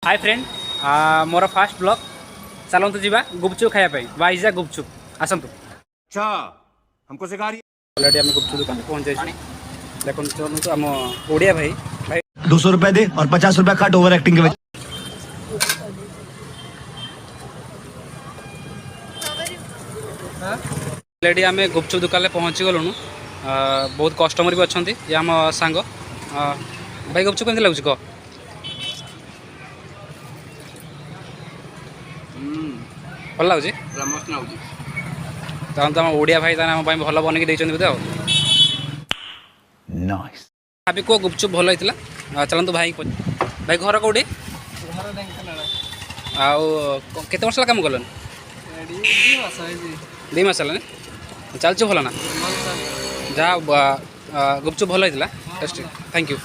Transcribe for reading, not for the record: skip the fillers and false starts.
Hi friend मोर fast blog चलतु जीवा गुपचुप खायापी वाइजा गुपचुप आसतु। अच्छा हमको सिखा रही अलरेडी आम गुपचुप दुकान पहुँच जाए देखो चलतु आम ओडिया भाई भाई 200 रुपए दे और 50 रुपए काट ओवर एक्टिंग के वजह। अलरेडी आम गुपचुप दुकान पहुँची गलुनु बहुत कस्टमर भी अच्छा ये आम सांग भाई गुपचुप केमती लगुच कह भल लगुच मस्त लाଗୁଛି तो आम ओडिया भाई आम भल बनई देते बोधे नाइस भाभी को गुपचुप भल होता चलतु भाई भाई घर कौटी आते वर्ष कम कल 2 मास है चलचु भल ना जहाँ गुपचुप भल होता टेस्ट थैंक यू।